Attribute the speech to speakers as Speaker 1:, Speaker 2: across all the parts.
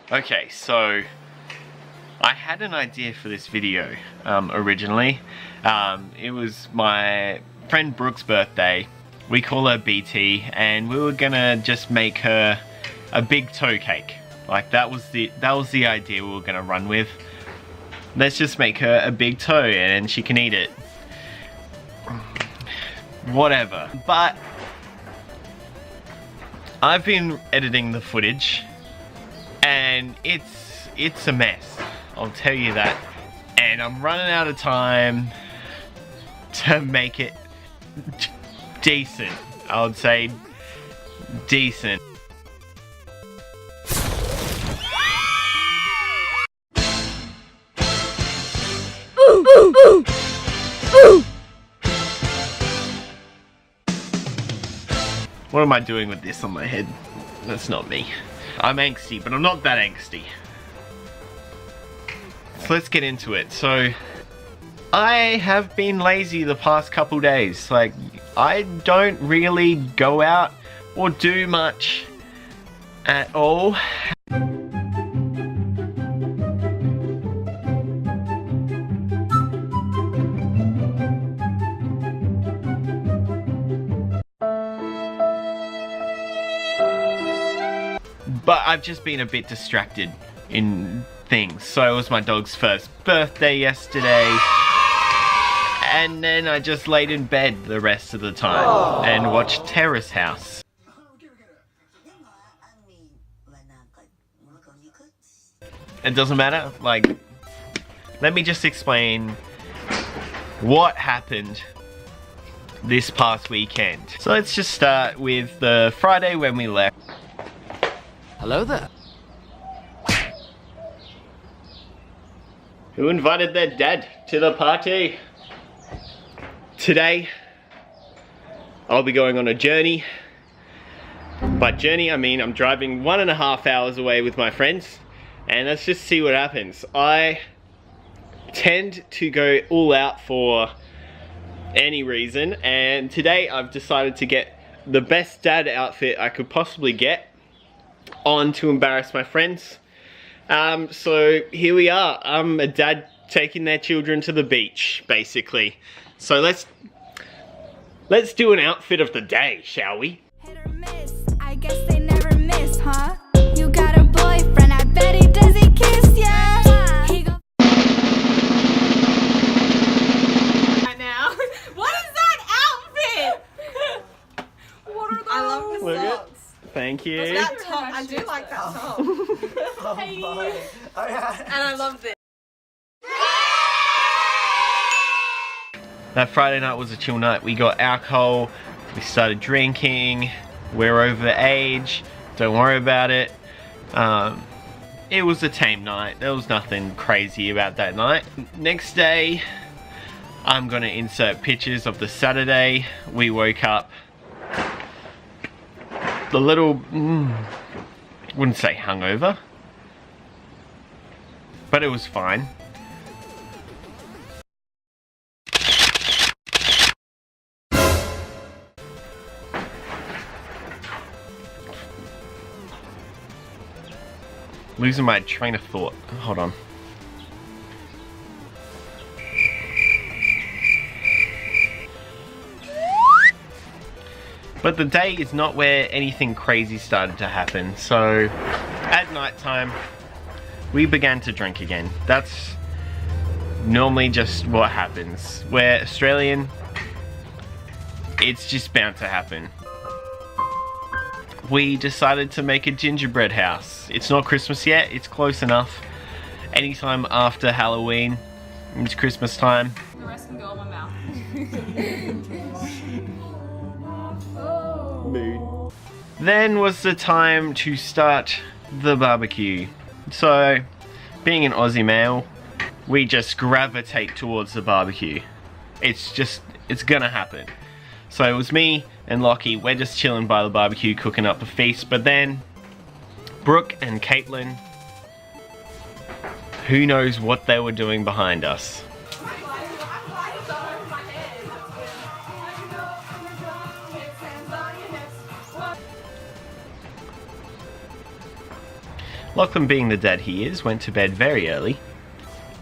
Speaker 1: Okay, so I had an idea for this video originally. It was my friend Brooke's birthday. We call her BT, and we were gonna just make her a big toe cake. Like that was the idea we were gonna run with. Let's just make her a big toe and she can eat it. Whatever. But I've been editing the footage and it's a mess. I'll tell you that. And I'm running out of time to make it decent. I would say decent. What am I doing with this on my head? That's not me. I'm angsty, but I'm not that angsty. So let's get into it. So I have been lazy the past couple days. Like, I don't really go out or do much at all. But I've just been a bit distracted in things. So it was my dog's first birthday yesterday. And then I just laid in bed the rest of the time and watched Terrace House. It doesn't matter, like, let me just explain what happened this past weekend. So let's just start with the Friday when we left.
Speaker 2: Hello there.
Speaker 1: Who invited their dad to the party? Today, I'll be going on a journey. By journey, I mean I'm driving 1.5 hours away with my friends. And let's just see what happens. I tend to go all out for any reason. And today I've decided to get the best dad outfit I could possibly get on to embarrass my friends. So here we are. I'm a dad taking their children to the beach, basically. So let's do an outfit of the day, shall we?
Speaker 3: Hit or miss, I guess they never miss, huh? You got a boyfriend, I bet he does he kiss ya? He go
Speaker 4: right now. What is that outfit? What are those? I love the
Speaker 1: Look at-
Speaker 4: socks.
Speaker 1: Thank you.
Speaker 4: That top, I do like that top. Hey. And I love this.
Speaker 1: That Friday night was a chill night. We got alcohol, we started drinking, we're over age, don't worry about it. It was a tame night. There was nothing crazy about that night. Next day, I'm gonna insert pictures of the Saturday. We woke up a little, wouldn't say hungover, but it was fine. Losing my train of thought. Hold on. But the day is not where anything crazy started to happen. So at night time, we began to drink again. That's normally just what happens. We're Australian. It's just bound to happen. We decided to make a gingerbread house. It's not Christmas yet, it's close enough. Anytime after Halloween, it's Christmas time.
Speaker 4: The rest can go in my mouth.
Speaker 1: Mood. Then was the time to start the barbecue. So, being an Aussie male, we just gravitate towards the barbecue. It's gonna happen. So it was me and Lockie, we're just chilling by the barbecue cooking up a feast, but then Brooke and Caitlin, who knows what they were doing behind us. Lachlan, being the dad he is, went to bed very early,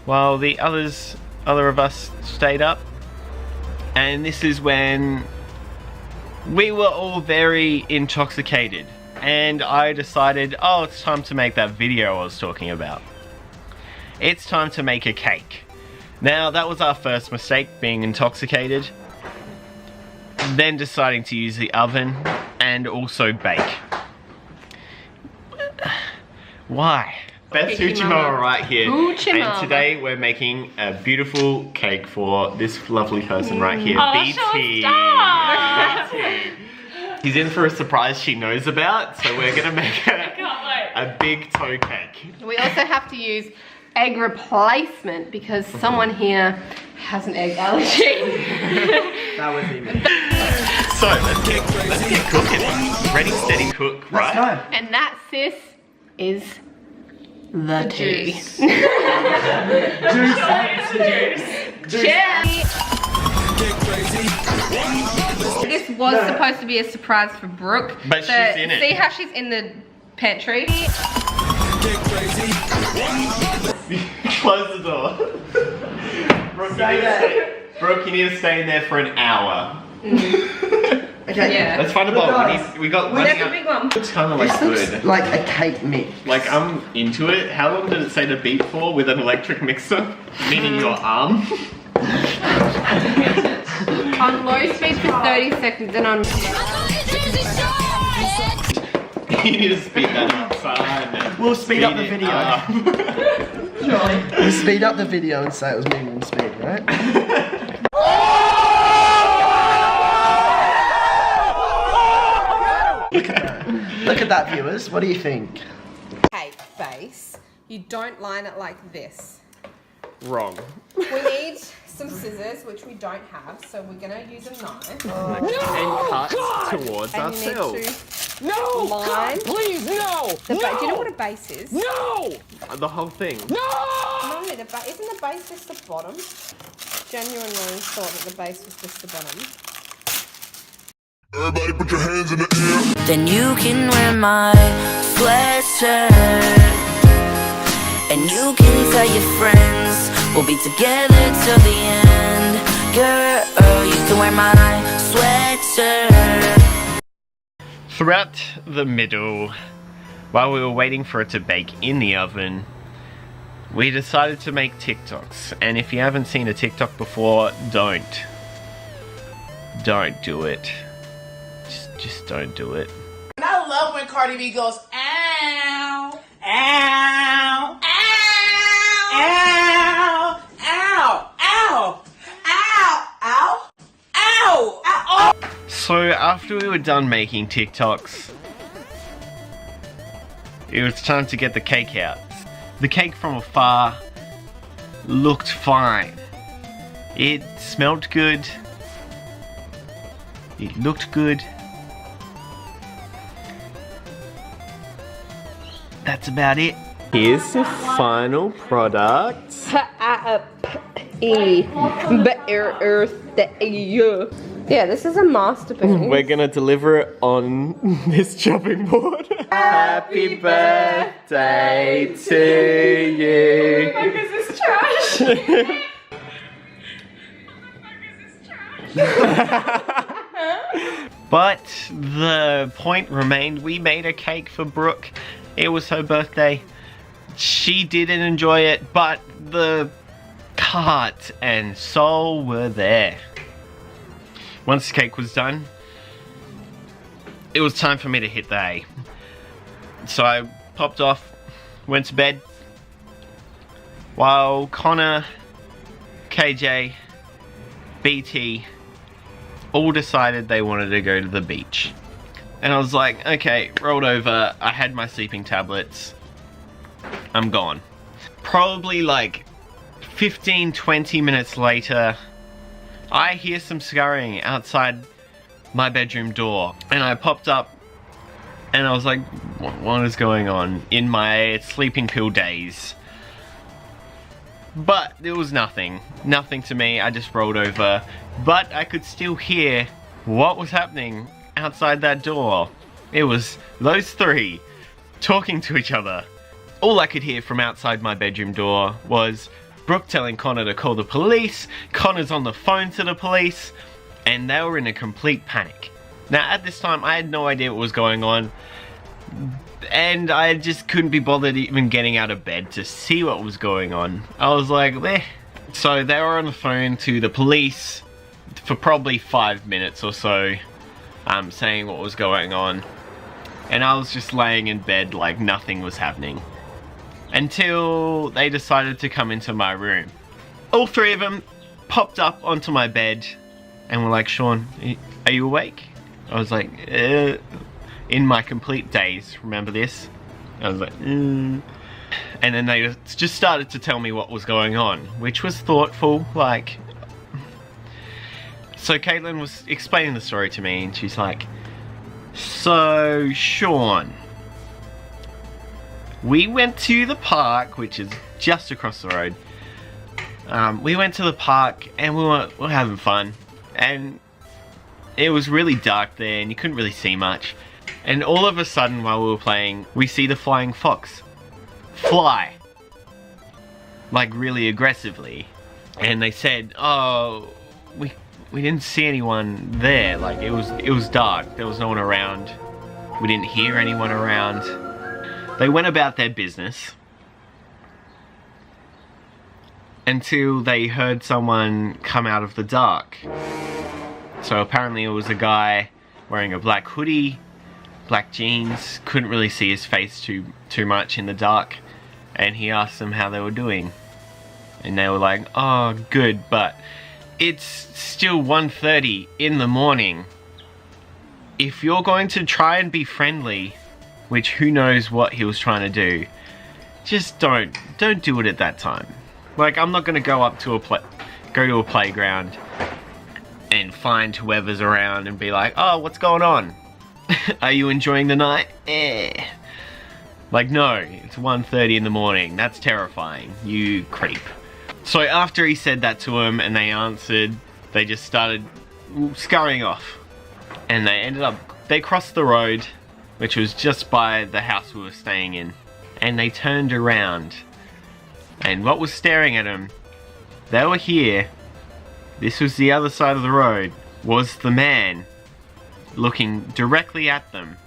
Speaker 1: while the other of us stayed up. And this is when we were all very intoxicated, and I decided, oh, it's time to make that video I was talking about. It's time to make a cake. Now, that was our first mistake, being intoxicated, then deciding to use the oven and also bake. Why? Beth's Hoochie Mama right here. And today we're making a beautiful cake for this lovely person right here, BT. He's in for a surprise she knows about, so we're gonna make a big toe cake.
Speaker 5: We also have to use egg replacement because someone here has an egg allergy.
Speaker 6: That was even.
Speaker 1: So let's get cooking. Ready, steady, cook, right?
Speaker 6: Let's go.
Speaker 5: And that, sis, is the tea. This was supposed to be a surprise for Brooke.
Speaker 1: But
Speaker 5: so
Speaker 1: she's in it.
Speaker 5: See how she's in the pantry?
Speaker 1: Close the door. Brooke, you need to stay in there for an hour.
Speaker 6: Okay.
Speaker 5: Yeah.
Speaker 1: Let's find a bowl. We got
Speaker 5: That's a big one.
Speaker 1: It's kind of like
Speaker 6: This
Speaker 1: good.
Speaker 6: looks like a cake mix.
Speaker 1: Like, I'm into it. How long did it say to beat for with an electric mixer? Meaning your arm?
Speaker 5: On low speed for 30 seconds and on...
Speaker 1: You need to speed that up, son.
Speaker 6: We'll speed up the
Speaker 1: it
Speaker 6: video.
Speaker 1: up.
Speaker 6: We'll speed up the video and say it was medium speed, right? Look at that, viewers. What do you think?
Speaker 5: Cake base, you don't line it like this.
Speaker 1: Wrong.
Speaker 5: We need some scissors, which we don't have, so we're gonna use a knife.
Speaker 1: And cut towards
Speaker 5: And you
Speaker 1: ourselves.
Speaker 5: need to line.
Speaker 2: Please, no!
Speaker 5: Do you know what a base is?
Speaker 2: No!
Speaker 1: The whole thing.
Speaker 2: No!
Speaker 5: Mommy, isn't the base just the bottom? Genuinely thought that the base was just the bottom.
Speaker 7: Everybody put your hands in the air.
Speaker 8: Then you can wear my sweatshirt, and you can tell your friends we'll be together till the end. Girl, you can wear my sweatshirt.
Speaker 1: Throughout the middle, while we were waiting for it to bake in the oven, we decided to make TikToks. And if you haven't seen a TikTok before, don't do it. Just don't do it.
Speaker 9: And I love when Cardi B goes, ow, ow, ow, ow, ow, ow, ow, ow, ow.
Speaker 1: So after we were done making TikToks, it was time to get the cake out. The cake from afar looked fine. It smelled good. It looked good. That's about it. Here's the final product.
Speaker 5: Yeah, this is a masterpiece.
Speaker 1: We're gonna deliver it on this chopping board. Happy birthday to you.
Speaker 5: This is trash.
Speaker 1: But the point remained, we made a cake for Brooke. It was her birthday. She didn't enjoy it, but the heart and soul were there. Once the cake was done, it was time for me to hit the hay. So I popped off, went to bed, while Connor, KJ, BT all decided they wanted to go to the beach. And I was like, okay, rolled over, I had my sleeping tablets, I'm gone. Probably like 15-20 minutes later, I hear some scurrying outside my bedroom door. And I popped up and I was like, what is going on in my sleeping pill days? But there was nothing to me. I just rolled over, but I could still hear what was happening outside that door. It was those three talking to each other. all I could hear from outside my bedroom door was Brooke telling Connor to call the police. Connor's on the phone to the police, and they were in a complete panic. Now at this time I had no idea what was going on, and I just couldn't be bothered even getting out of bed to see what was going on. I was like, meh. So they were on the phone to the police for probably 5 minutes or so, saying what was going on. And I was just laying in bed like nothing was happening. Until they decided to come into my room. All three of them popped up onto my bed and were like, Shaun, are you awake? I was like, in my complete daze, remember this? I was like, And then they just started to tell me what was going on, which was thoughtful, like... So Caitlin was explaining the story to me, and she's like, so Shaun, we went to the park, which is just across the road. We went to the park and we were having fun, and it was really dark there and you couldn't really see much. And all of a sudden while we were playing, we see the flying fox fly, like really aggressively. And they said, oh, we didn't see anyone there. Like it was dark, there was no one around. We didn't hear anyone around. They went about their business until they heard someone come out of the dark. So apparently it was a guy wearing a black hoodie, black jeans, couldn't really see his face too much in the dark, and he asked them how they were doing. And they were like, oh good, but it's still 1:30 in the morning. If you're going to try and be friendly, which who knows what he was trying to do, just don't do it at that time. Like, I'm not gonna go up to go to a playground and find whoever's around and be like, oh, what's going on? Are you enjoying the night? Like, no, it's 1:30 in the morning. That's terrifying, you creep. So after he said that to him and they answered, they just started scurrying off. And they crossed the road, which was just by the house we were staying in. And they turned around. And what was staring at them, they were here, this was the other side of the road, was the man looking directly at them.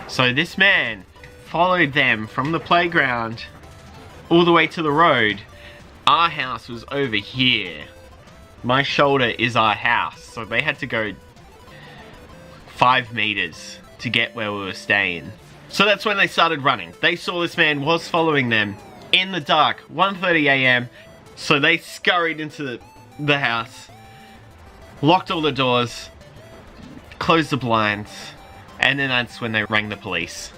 Speaker 1: So this man followed them from the playground all the way to the road. Our house was over here. My shoulder is our house, so they had to go 5 meters to get where we were staying. So that's when they started running. They saw this man was following them in the dark, 1:30 a.m. So they scurried into the house, locked all the doors, closed the blinds, and then that's when they rang the police.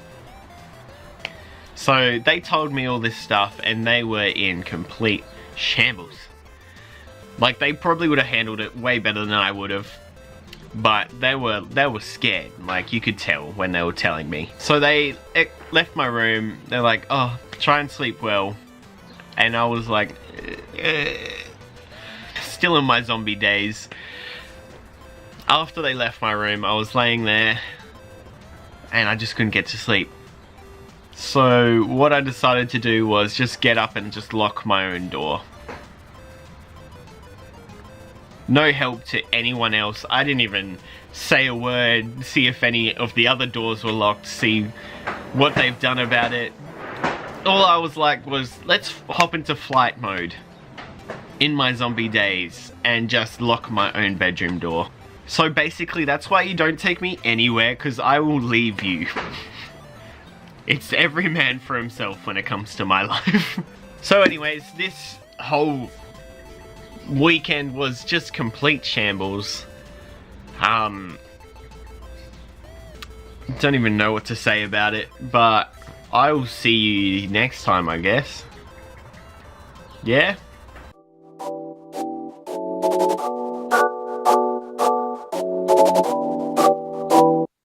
Speaker 1: So they told me all this stuff and they were in complete shambles. Like, they probably would have handled it way better than I would have. But they were scared, like you could tell when they were telling me. So they left my room, they're like, oh, try and sleep well. And I was like, still in my zombie days. After they left my room, I was laying there and I just couldn't get to sleep. So what I decided to do was just get up and just lock my own door. No help to anyone else. I didn't even say a word, see if any of the other doors were locked, see what they've done about it. All I was like was, let's hop into flight mode in my zombie days and just lock my own bedroom door. So basically that's why you don't take me anywhere, because I will leave you. It's every man for himself when it comes to my life. So anyways, this whole weekend was just complete shambles. Don't even know what to say about it, but I will see you next time, I guess. Yeah?